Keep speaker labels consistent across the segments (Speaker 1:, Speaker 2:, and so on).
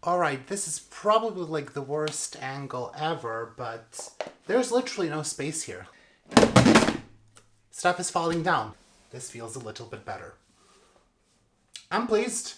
Speaker 1: Alright, this is probably like the worst angle ever, but there's literally no space here. Stuff is falling down. This feels a little bit better. I'm pleased.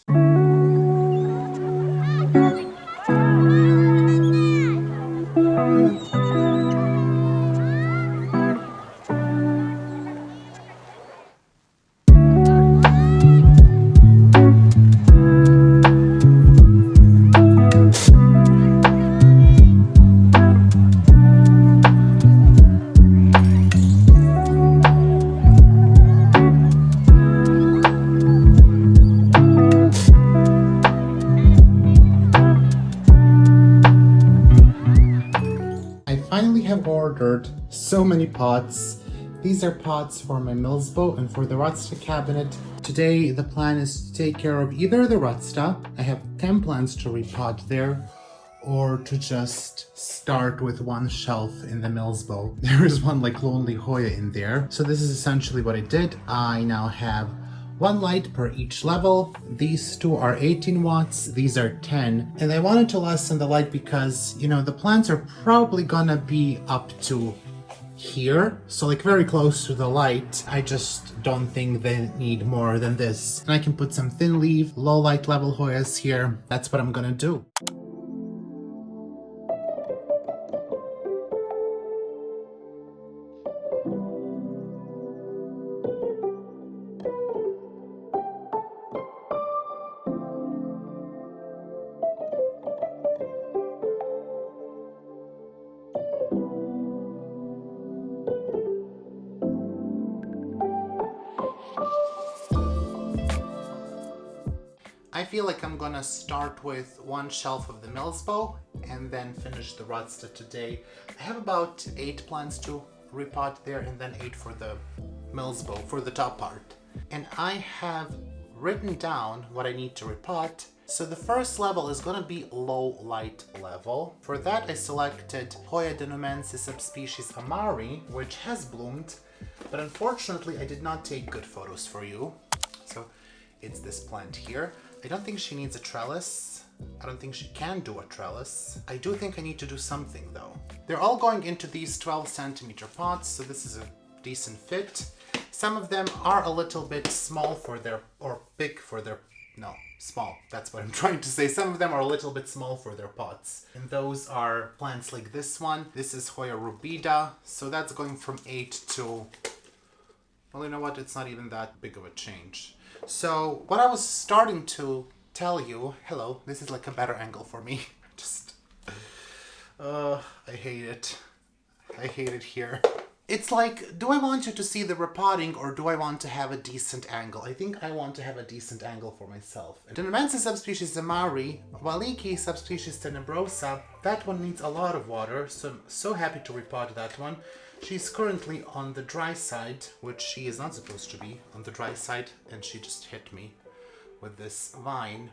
Speaker 1: Ordered so many pots. These are pots for my Milsbo and for the Rudstas cabinet. Today the plan is to take care of either the Rudstas, I have 10 plants to repot there, or to just start with one shelf in the Milsbo. There is one like lonely Hoya in there. So this is essentially what I did. I now have one light per each level. These two are 18 watts, these are 10. And I wanted to lessen the light because, you know, the plants are probably gonna be up to here. So like very close to the light. I just don't think they need more than this. And I can put some thin leaf, low light level Hoyas here. That's what I'm gonna do. I feel like I'm gonna start with one shelf of the Milsbo and then finish the Rudstas today. I have about 8 plants to repot there and then 8 for the Milsbo for the top part. And I have written down what I need to repot. So the first level is gonna be low light level. For that I selected Hoya denonensis subspecies Amari, which has bloomed, but unfortunately I did not take good photos for you. So it's this plant here. I don't think she needs a trellis. I don't think she can do a trellis. I do think I need to do something though. They're all going into these 12 centimeter pots, so this is a decent fit. Some of them are a little bit small for their, or big for their, no, small. That's what I'm trying to say. Some of them are a little bit small for their pots. And those are plants like this one. This is Hoya rubida. So that's going from 8 to, well, you know what? It's not even that big of a change. So what I was starting to tell you, hello, this is like a better angle for me. Just, I hate it. I hate it here. It's like, do I want you to see the repotting or do I want to have a decent angle? I think I want to have a decent angle for myself. Denonensis subspecies Amari, Waliki subspecies tenebrosa, that one needs a lot of water, so I'm so happy to repot that one. She's currently on the dry side, which she is not supposed to be on the dry side, and she just hit me with this vine.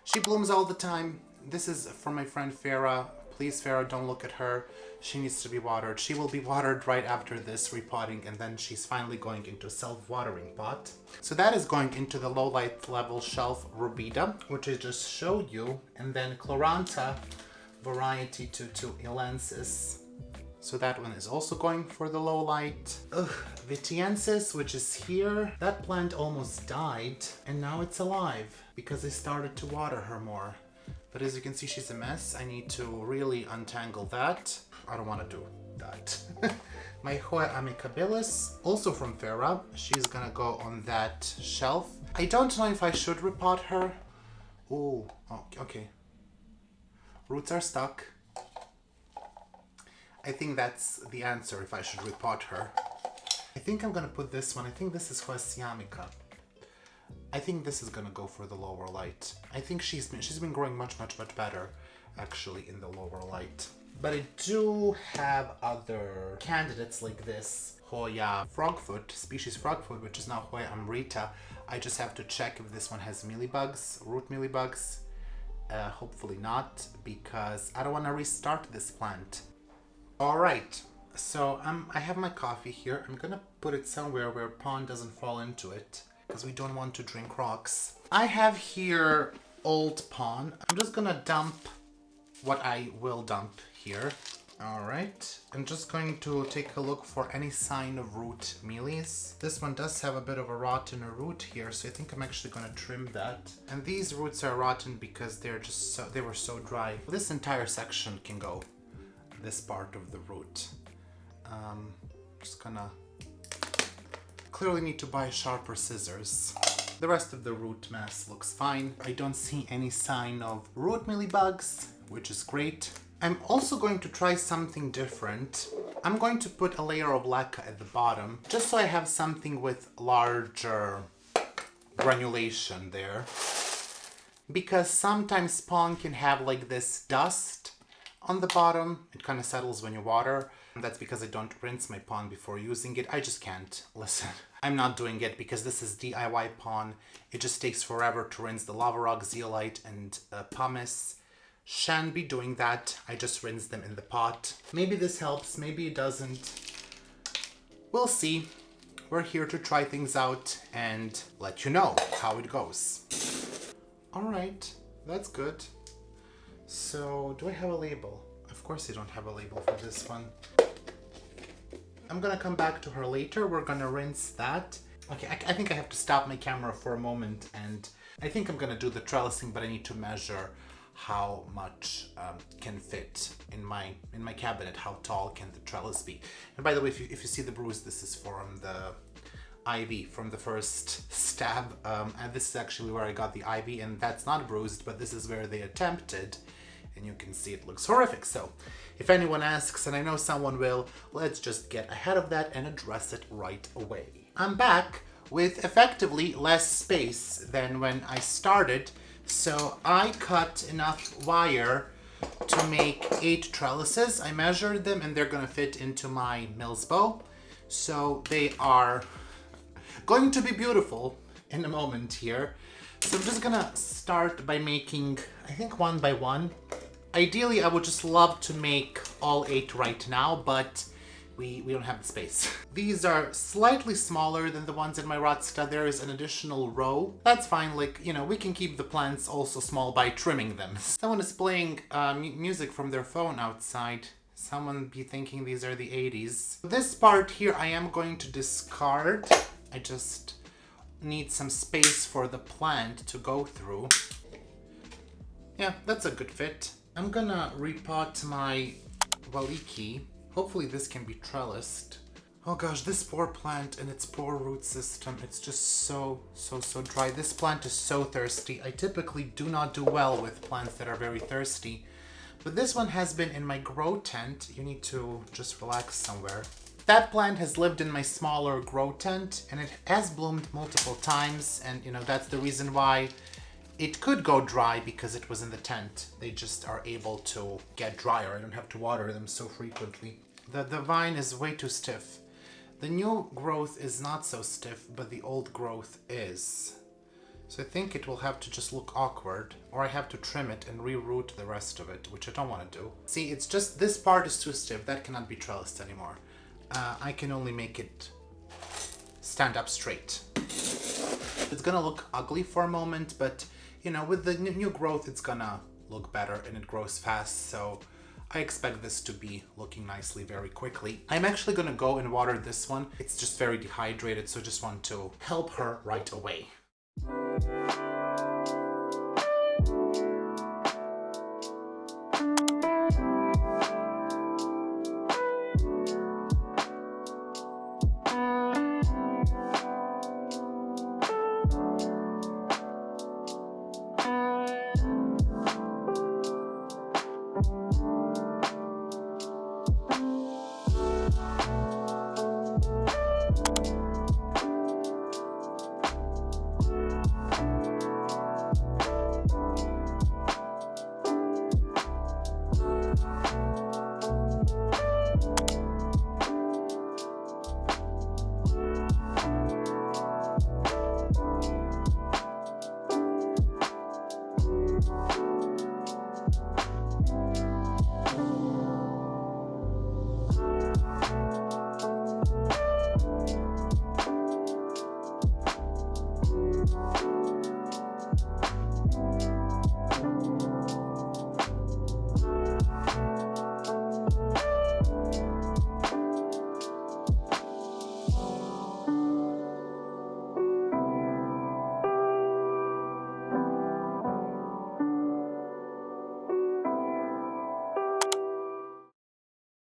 Speaker 1: She blooms all the time. This is from my friend Farah. Please, Farah, don't look at her. She needs to be watered. She will be watered right after this repotting, and then she's finally going into a self-watering pot. So that is going into the low light level shelf rubida, which I just showed you, and then Chlorantha variety 22ilensis. So that one is also going for the low light. Vitiensis, which is here. That plant almost died and now it's alive because I started to water her more. But as you can see, she's a mess. I need to really untangle that. I don't want to do that. My Hoya amicabilis, also from Farah. She's gonna go on that shelf. I don't know if I should repot her. Oh, okay. Roots are stuck. I think that's the answer if I should repot her. I think I'm gonna put this one. I think this is Hoyasiamica. I think this is gonna go for the lower light. I think she's been growing much better actually in the lower light. But I do have other candidates like this Hoya frogfoot, species frogfoot, which is now Hoya amrita. I just have to check if this one has mealybugs, root mealybugs. Hopefully not, because I don't want to restart this plant. Alright, so I have my coffee here. I'm gonna put it somewhere where pond doesn't fall into it, because we don't want to drink rocks. I have here old pond. I'm just gonna dump what I will dump here. All right, I'm just going to take a look for any sign of root mealies. This one does have a bit of a rotten root here, so I think I'm actually going to trim that. And these roots are rotten because they were so dry. This entire section can go this part of the root. Just gonna clearly need to buy sharper scissors. The rest of the root mass looks fine. I don't see any sign of root mealybugs, which is great. I'm also going to try something different. I'm going to put a layer of lacquer at the bottom, just so I have something with larger granulation there. Because sometimes spawn can have like this dust on the bottom. It kind of settles when you water. And that's because I don't rinse my pond before using it. I just can't. Listen, I'm not doing it because this is DIY pond. It just takes forever to rinse the lava rock, zeolite, and pumice. Shan't be doing that. I just rinse them in the pot. Maybe this helps, maybe it doesn't. We'll see. We're here to try things out and let you know how it goes. All right, that's good. So, do I have a label? Of course I don't have a label for this one. I'm gonna come back to her later. We're gonna rinse that. Okay, I think I have to stop my camera for a moment, and I think I'm gonna do the trellising, but I need to measure how much can fit in my cabinet. How tall can the trellis be? And by the way, if you see the bruise, this is from the ivy from the first stab, and this is actually where I got the ivy, and that's not bruised, but this is where they attempted, and you can see it looks horrific. So if anyone asks, and I know someone will, let's just get ahead of that and address it right away. I'm back with effectively less space than when I started. So I cut enough wire to make 8 trellises. I measured them and they're gonna fit into my Milsbo. So they are going to be beautiful in a moment here. So I'm just gonna start by making, I think, 1 by 1. Ideally, I would just love to make all 8 right now, but we don't have the space. These are slightly smaller than the ones in my Rudstas. There is an additional row. That's fine, like, you know, we can keep the plants also small by trimming them. Someone is playing music from their phone outside. Someone be thinking these are the 80s. This part here I am going to discard. I just need some space for the plant to go through. Yeah, that's a good fit. I'm gonna repot my Waliki. Hopefully this can be trellised. Oh gosh, this poor plant and its poor root system. It's just so dry. This plant is so thirsty. I typically do not do well with plants that are very thirsty. But this one has been in my grow tent. You need to just relax somewhere. That plant has lived in my smaller grow tent and it has bloomed multiple times. And you know, that's the reason why it could go dry, because it was in the tent. They just are able to get drier. I don't have to water them so frequently. The vine is way too stiff. The new growth is not so stiff, but the old growth is. So I think it will have to just look awkward, or I have to trim it and reroot the rest of it, which I don't want to do. See, it's just this part is too stiff. That cannot be trellised anymore. I can only make it stand up straight. It's gonna look ugly for a moment, but you know, with the new growth, it's gonna look better and it grows fast. So I expect this to be looking nicely very quickly. I'm actually gonna go and water this one. It's just very dehydrated, so I just want to help her right away.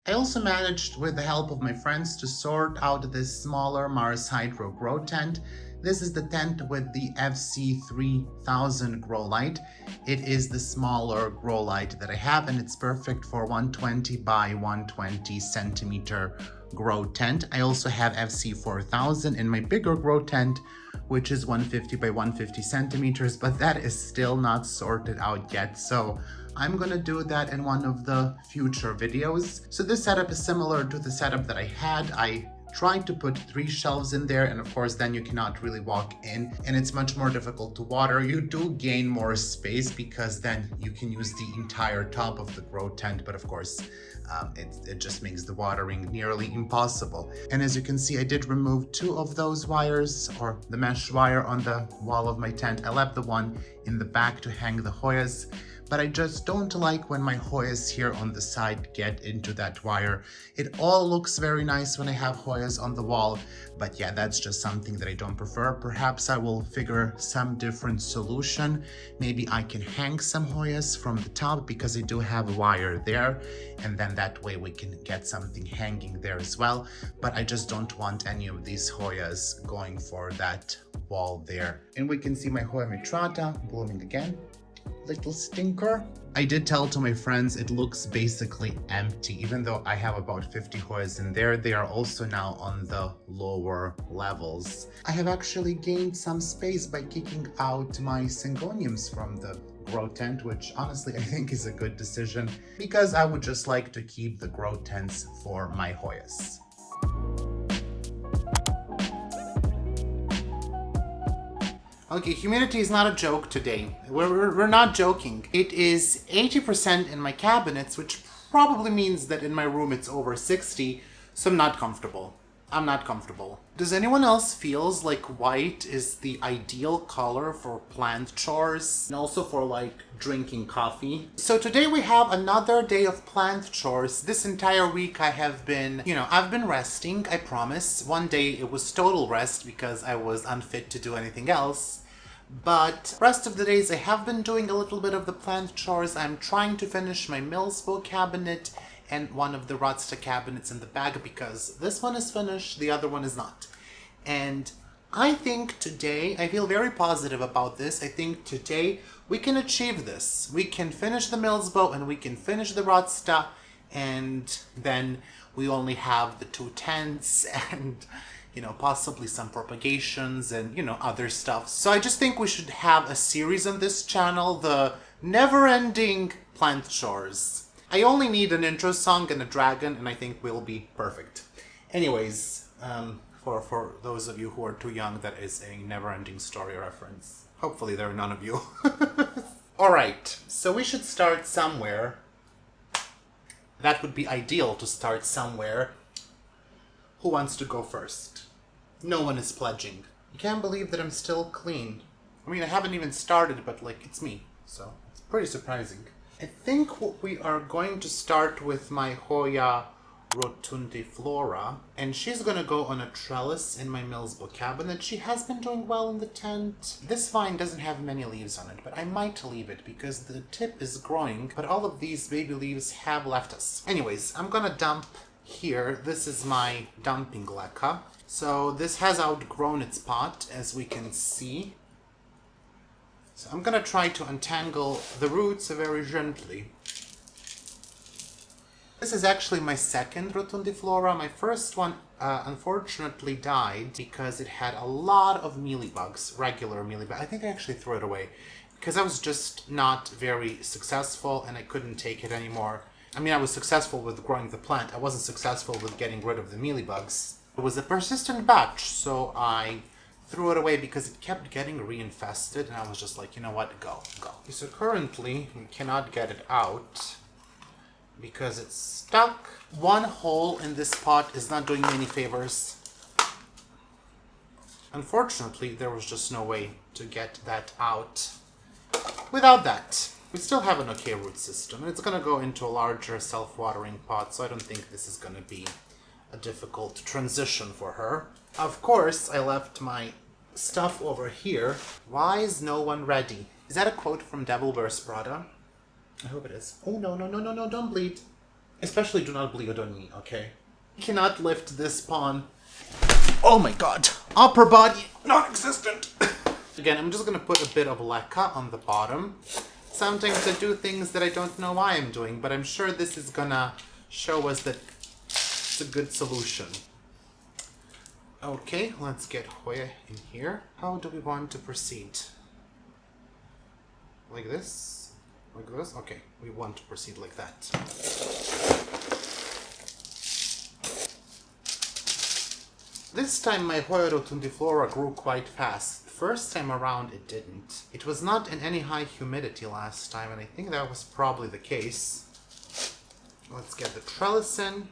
Speaker 1: I also managed, with the help of my friends, to sort out this smaller MARS Hydro grow tent. This is the tent with the FC4800 grow light. It is the smaller grow light that I have, and it's perfect for 120 by 120 centimeter grow tent. I also have FC4000 in my bigger grow tent, which is 150 by 150 centimeters, but that is still not sorted out yet. So I'm gonna do that in one of the future videos. So this setup is similar to the setup that I had. I tried to put 3 shelves in there, and of course then you cannot really walk in, and it's much more difficult to water. You do gain more space because then you can use the entire top of the grow tent, but of course it just makes the watering nearly impossible. And as you can see, I did remove 2 of those wires, or the mesh wire, on the wall of my tent. I left the one in the back to hang the hoyas, but I just don't like when my hoyas here on the side get into that wire. It all looks very nice when I have hoyas on the wall, but yeah, that's just something that I don't prefer. Perhaps I will figure some different solution. Maybe I can hang some hoyas from the top, because I do have a wire there, and then that way we can get something hanging there as well. But I just don't want any of these hoyas going for that wall there. And we can see my Hoya mitrata blooming again. Little stinker. I did tell to my friends it looks basically empty, even though I have about 50 hoyas in there. They are also now on the lower levels. I have actually gained some space by kicking out my syngoniums from the grow tent, which honestly I think is a good decision, because I would just like to keep the grow tents for my hoyas. Okay, humidity is not a joke today. We're not joking. It is 80% in my cabinets, which probably means that in my room it's over 60, so I'm not comfortable. I'm not comfortable. Does anyone else feels like white is the ideal color for plant chores and also for like drinking coffee? So today we have another day of plant chores. This entire week I have been, I've been resting, I promise. One day it was total rest because I was unfit to do anything else. But rest of the days I have been doing a little bit of the plant chores. I'm trying to finish my Milsbo cabinet and one of the Rudstas cabinets in the back, because this one is finished, the other one is not. And I think today, I feel very positive about this. I think today we can achieve this. We can finish the Milsbo and we can finish the Rudstas, and then we only have the 2 tents and possibly some propagations and, other stuff. So I just think we should have a series on this channel, the never-ending plant chores. I only need an intro song and a dragon, and I think we'll be perfect. Anyways, for those of you who are too young, that is a never-ending story reference. Hopefully there are none of you. Alright, so we should start somewhere. That would be ideal to start somewhere. Who wants to go first? No one is pledging. I can't believe that I'm still clean. I mean, I haven't even started, but it's me. So, it's pretty surprising. I think what we are going to start with my Hoya rotundiflora, and she's gonna go on a trellis in my Milsbo cabinet. She has been doing well in the tent. This vine doesn't have many leaves on it, but I might leave it because the tip is growing, but all of these baby leaves have left us. Anyways, I'm gonna dump here. This is my dumping leca. So this has outgrown its pot, as we can see. So I'm gonna try to untangle the roots very gently. This is actually my second rotundiflora. My first one unfortunately died because it had a lot of mealybugs, regular mealybugs. I think I actually threw it away because I was just not very successful and I couldn't take it anymore. I mean, I was successful with growing the plant. I wasn't successful with getting rid of the mealybugs. It was a persistent batch, so I threw it away because it kept getting reinfested, and I was just like, you know what, go. So currently, we cannot get it out because it's stuck. One hole in this pot is not doing me any favors. Unfortunately, there was just no way to get that out without that. We still have an okay root system, and it's going to go into a larger self-watering pot, so I don't think this is going to be a difficult transition for her. Of course, I left my stuff over here. Why is no one ready? Is that a quote from Devil Wears Prada? I hope it is. Oh, no, don't bleed. Especially do not bleed on me, okay? You cannot lift this pawn. Oh my god. Upper body, non-existent. Again, I'm just gonna put a bit of lacquer on the bottom. Sometimes I do things that I don't know why I'm doing, but I'm sure this is gonna show us that it's a good solution. Okay, let's get Hoya in here. How do we want to proceed? Like this? Like this? Okay, we want to proceed like that. This time my Hoya rotundiflora grew quite fast. First time around it didn't. It was not in any high humidity last time, and I think that was probably the case. Let's get the trellis in.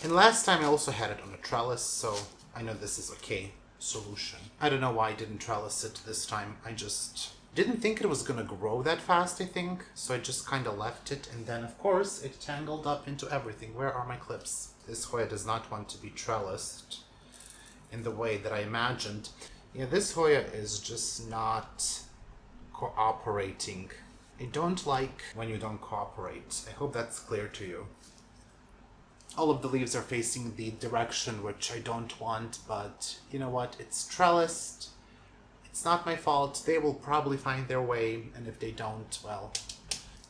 Speaker 1: And last time I also had it on a trellis, so I know this is okay solution. I don't know why I didn't trellis it this time. I just didn't think it was gonna grow that fast, I think. So I just kind of left it, and then of course it tangled up into everything. Where are my clips? This Hoya does not want to be trellised in the way that I imagined. Yeah, this Hoya is just not cooperating. I don't like when you don't cooperate. I hope that's clear to you. All of the leaves are facing the direction which I don't want, but you know what? It's trellised. It's not my fault. They will probably find their way, and if they don't, well,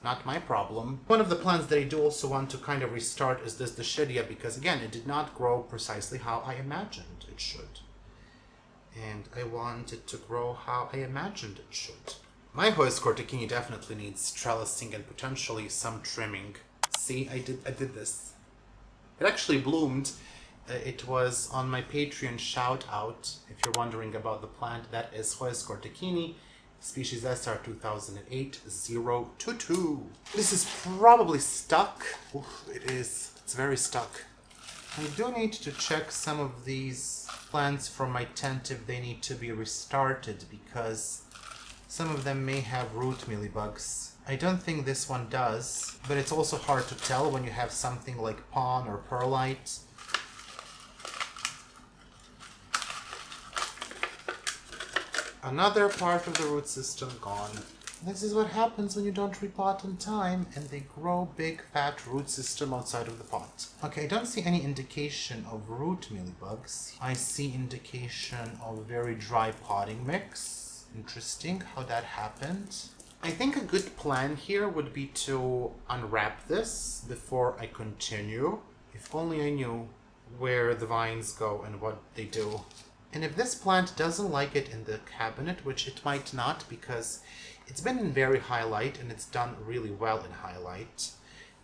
Speaker 1: not my problem. One of the plants that I do also want to kind of restart is this Dischidia, because again, it did not grow precisely how I imagined it should. And I want it to grow how I imagined it should. My Hoyas corticini definitely needs trellising and potentially some trimming. See, I did this. It actually bloomed. It was on my Patreon shout out. If you're wondering about the plant, that is Hoyas corticini, species SR2008-022. This is probably stuck. Oof, it is. It's very stuck. I do need to check some of these plants from my tent if they need to be restarted, because some of them may have root mealybugs. I don't think this one does, but it's also hard to tell when you have something like pawn or perlite. Another part of the root system gone. This is what happens when you don't repot on time and they grow big fat root system outside of the pot. Okay, I don't see any indication of root mealybugs. I see indication of very dry potting mix. Interesting how that happened. I think a good plan here would be to unwrap this before I continue. If only I knew where the vines go and what they do. And if this plant doesn't like it in the cabinet, which it might not because it's been in very high light and it's done really well in high light,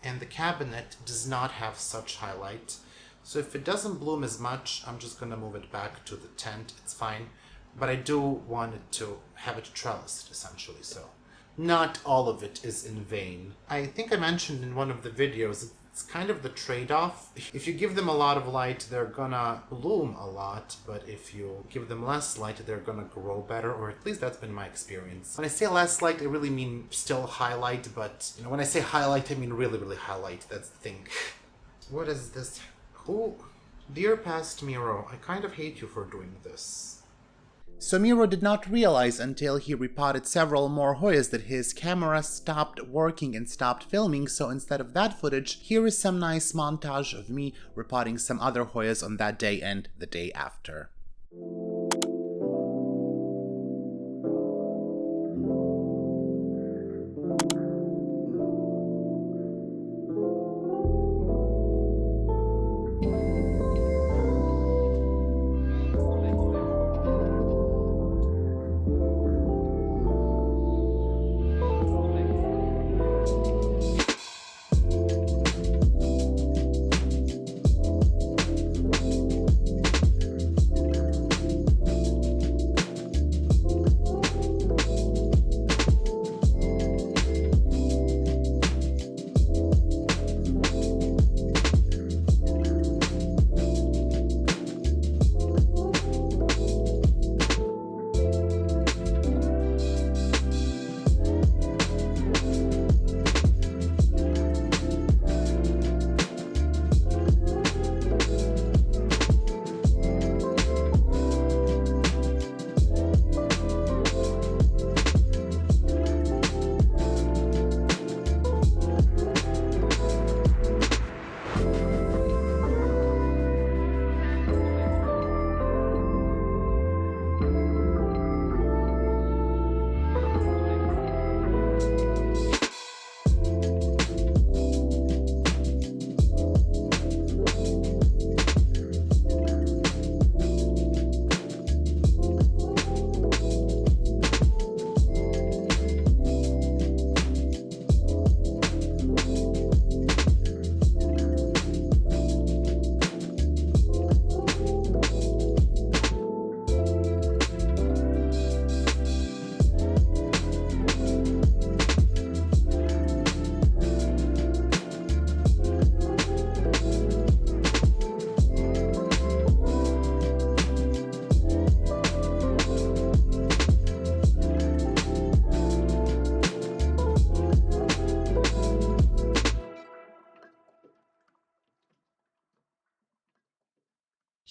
Speaker 1: and the cabinet does not have such high light. So if it doesn't bloom as much, I'm just gonna move it back to the tent. It's fine. But I do want it to have it trellised, essentially, so not all of it is in vain. I think I mentioned in one of the videos, it's kind of the trade-off. If you give them a lot of light, they're gonna bloom a lot, but if you give them less light, they're gonna grow better, or at least that's been my experience. When I say less light, I really mean still highlight, but you know, when I say highlight, I mean really, really highlight. That's the thing. What is this? Who? Dear past Miro, I kind of hate you for doing this. So Miro did not realize until he repotted several more Hoyas that his camera stopped working and stopped filming, so instead of that footage, here is some nice montage of me repotting some other Hoyas on that day and the day after.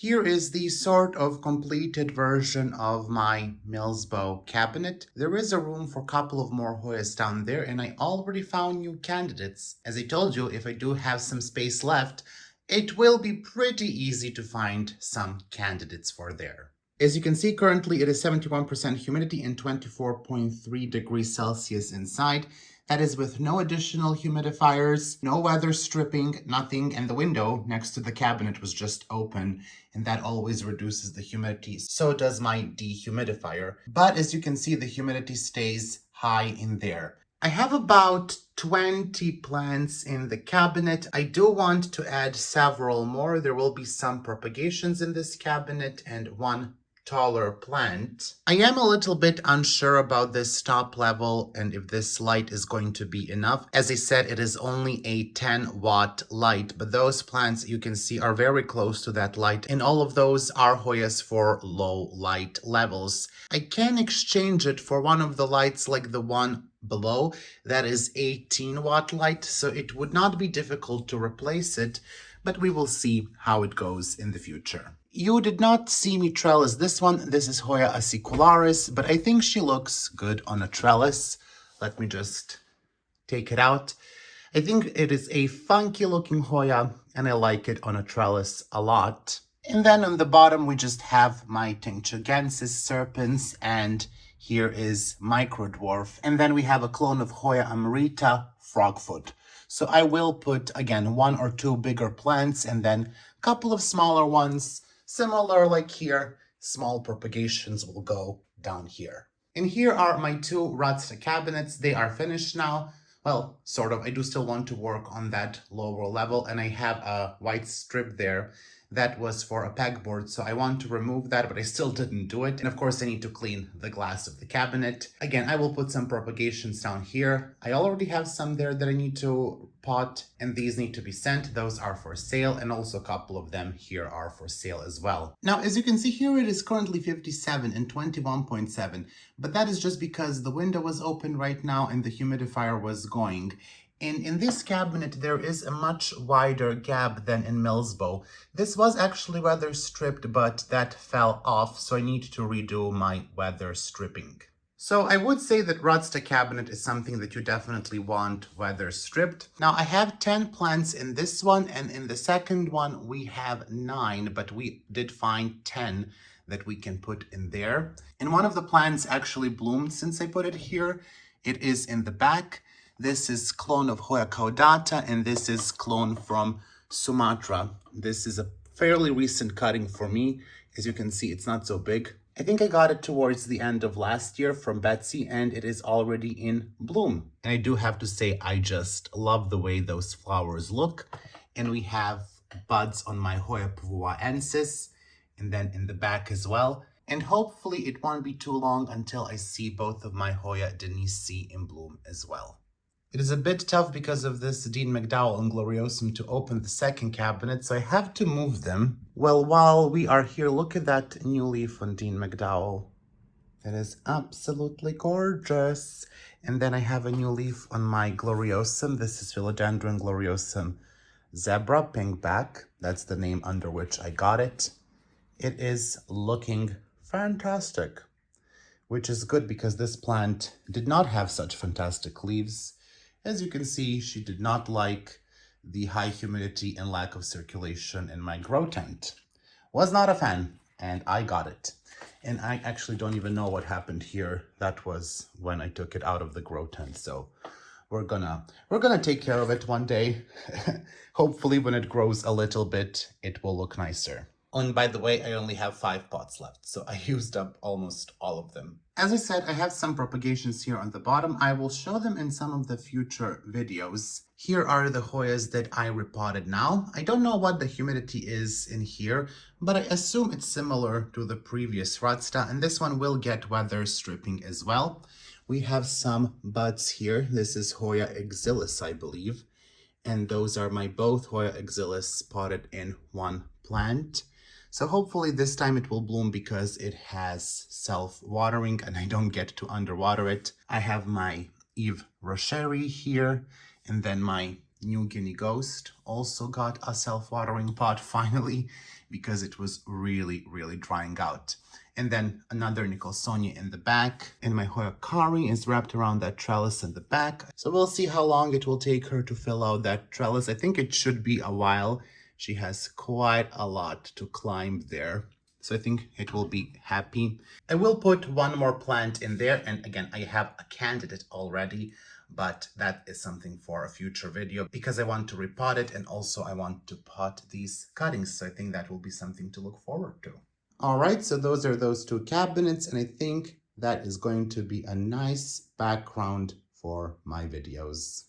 Speaker 1: Here is the sort of completed version of my Milsbo cabinet. There is a room for a couple of more hoyas down there, and I already found new candidates. As I told you, if I do have some space left, it will be pretty easy to find some candidates for there. As you can see, currently it is 71% humidity and 24.3 degrees Celsius inside. That is with no additional humidifiers, no weather stripping, nothing, and the window next to the cabinet was just open, and that always reduces the humidity. So does my dehumidifier. But as you can see, the humidity stays high in there. I have about 20 plants in the cabinet. I do want to add several more. There will be some propagations in this cabinet and one taller plant. I am a little bit unsure about this top level and if this light is going to be enough. As I said, it is only a 10-watt light, but those plants you can see are very close to that light, and all of those are hoyas for low light levels. I can exchange it for one of the lights like the one below. That is 18-watt light, so it would not be difficult to replace it, but we will see how it goes in the future. You did not see me trellis this one. This is Hoya acicularis, but I think she looks good on a trellis. Let me just take it out. I think it is a funky looking Hoya, and I like it on a trellis a lot. And then on the bottom, we just have my Tinctugensis serpens, and here is Micro Dwarf. And then we have a clone of Hoya amarita, Frogfoot. So I will put, again, one or two bigger plants and then a couple of smaller ones. Similar like here, small propagations will go down here. And here are my two Rudstas cabinets. They are finished now. Well, sort of. I do still want to work on that lower level, and I have a white strip there that was for a pegboard, so I want to remove that, but I still didn't do it. And of course I need to clean the glass of the cabinet. Again, I will put some propagations down here. I already have some there that I need to pot, and these need to be sent. Those are for sale, and also a couple of them here are for sale as well. Now, as you can see here, it is currently 57 and 21.7, but that is just because the window was open right now and the humidifier was going. And in this cabinet, there is a much wider gap than in Milsbo. This was actually weather stripped, but that fell off, so I need to redo my weather stripping. So I would say that Rudstas cabinet is something that you definitely want weather stripped. Now I have 10 plants in this one, and in the second one we have 9, but we did find 10 that we can put in there. And one of the plants actually bloomed since I put it here. It is in the back. This is clone of Hoya caudata, and this is clone from Sumatra. This is a fairly recent cutting for me. As you can see, it's not so big. I think I got it towards the end of last year from Basie, and it is already in bloom. And I do have to say, I just love the way those flowers look. And we have buds on my Hoya puvuaensis, and then in the back as well. And hopefully it won't be too long until I see both of my Hoya denisii in bloom as well. It is a bit tough because of this Dean McDowell and Gloriosum to open the second cabinet, so I have to move them. Well, while we are here, look at that new leaf on Dean McDowell. That is absolutely gorgeous. And then I have a new leaf on my Gloriosum. This is Philodendron Gloriosum Zebra, pink back. That's the name under which I got it. It is looking fantastic, which is good because this plant did not have such fantastic leaves. As you can see, she did not like the high humidity and lack of circulation in my grow tent. Was not a fan, and I got it. And I actually don't even know what happened here. That was when I took it out of the grow tent. So we're gonna take care of it one day. Hopefully when it grows a little bit, it will look nicer. And by the way, I only have 5 pots left, so I used up almost all of them. As I said, I have some propagations here on the bottom. I will show them in some of the future videos. Here are the Hoyas that I repotted now. I don't know what the humidity is in here, but I assume it's similar to the previous Rudstas, and this one will get weather stripping as well. We have some buds here. This is Hoya exilis, I believe. And those are my both Hoya exilis potted in one plant. So hopefully this time it will bloom because it has self-watering and I don't get to underwater it. I have my Eve Rocheri here, and then my New Guinea Ghost also got a self-watering pot finally because it was really, really drying out. And then another Nicholsonia in the back. And my Hoya Kari is wrapped around that trellis in the back. So we'll see how long it will take her to fill out that trellis. I think it should be a while. She has quite a lot to climb there. So I think it will be happy. I will put one more plant in there. And again, I have a candidate already, but that is something for a future video because I want to repot it and also I want to pot these cuttings. So I think that will be something to look forward to. All right, so those are those two cabinets, and I think that is going to be a nice background for my videos.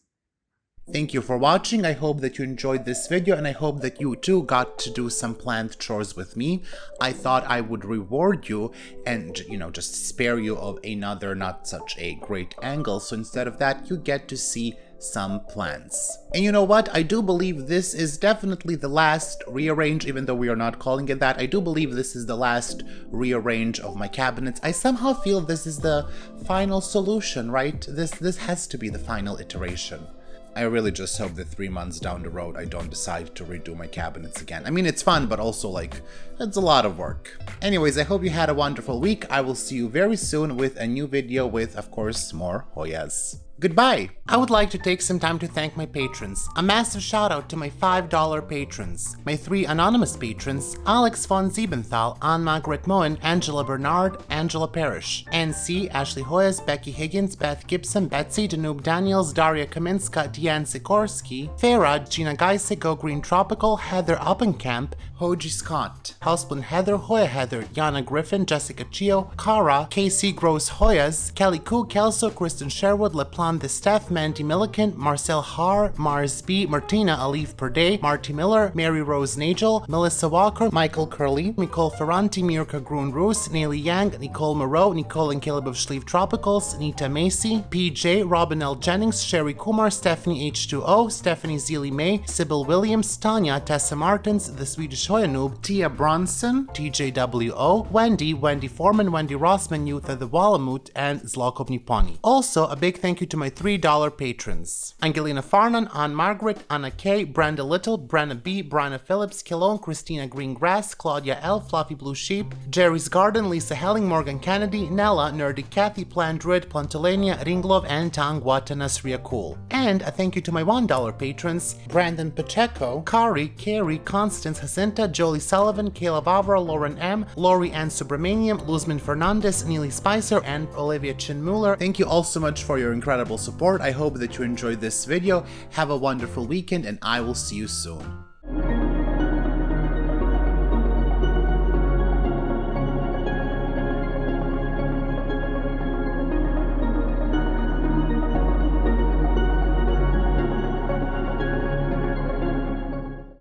Speaker 1: Thank you for watching. I hope that you enjoyed this video, and I hope that you too got to do some plant chores with me. I thought I would reward you and, just spare you of another not such a great angle. So instead of that, you get to see some plants. And you know what? I do believe this is definitely the last rearrange, even though we are not calling it that. I do believe this is the last rearrange of my cabinets. I somehow feel this is the final solution, right? This has to be the final iteration. I really just hope that 3 months down the road I don't decide to redo my cabinets again. I mean, it's fun, but also, it's a lot of work. Anyways, I hope you had a wonderful week. I will see you very soon with a new video with, of course, more Hoyas. Goodbye! I would like to take some time to thank my patrons. A massive shout out to my $5 patrons. My 3 anonymous patrons, Alex von Siebenthal, Anne-Margaret Moen, Angela Bernard, Angela Parrish, NC, Ashley Hoyas, Becky Higgins, Beth Gibson, Betsy, Danube Daniels, Daria Kaminska, Deanne Sikorsky, Farah, Gina Geise, Go Green Tropical, Heather Uppenkamp, Hoji Scott, Houseblend Heather, Hoya Heather, Yana Griffin, Jessica Chio, Kara, KC Gross Hoyas, Kelly Koo, Kelso, Kristen Sherwood, LePlan The Steph, Mandy Milliken, Marcel Haar, Mars B, Martina Alif Per Day, Marty Miller, Mary Rose Nagel, Melissa Walker, Michael Curley, Nicole Ferranti, Mirka Grun Roos, Nelly Yang, Nicole Moreau, Nicole and Caleb of Schlieve Tropicals, Nita Macy, PJ, Robin L. Jennings, Sherry Kumar, Stephanie H2O, Stephanie Zeely May, Sybil Williams, Tanya, Tessa Martins, The Swedish Hoya Noob, Tia Bronson, TJWO, Wendy Foreman, Wendy Rossman, Yutha the Walamut, and Zlokov Niponi. Also, a big thank you to my $3 patrons. Angelina Farnan, Anne Margaret, Anna K, Brenda Little, Brenna B, Brianna Phillips, Kilone, Christina Greengrass, Claudia L, Fluffy Blue Sheep, Jerry's Garden, Lisa Helling, Morgan Kennedy, Nella, Nerdy Kathy, Plan Druid, Plantelania, Ringlov, and Tangwata Nasria Cool. And a thank you to my $1 patrons, Brandon Pacheco, Kari, Carrie, Constance, Jacinta, Jolie Sullivan, Kayla Bavara, Lauren M, Lori Ann Subramaniam, Luzman Fernandez, Neely Spicer, and Olivia Chinmuller. Thank you all so much for your incredible support. I hope that you enjoyed this video. Have a wonderful weekend, and I will see you soon.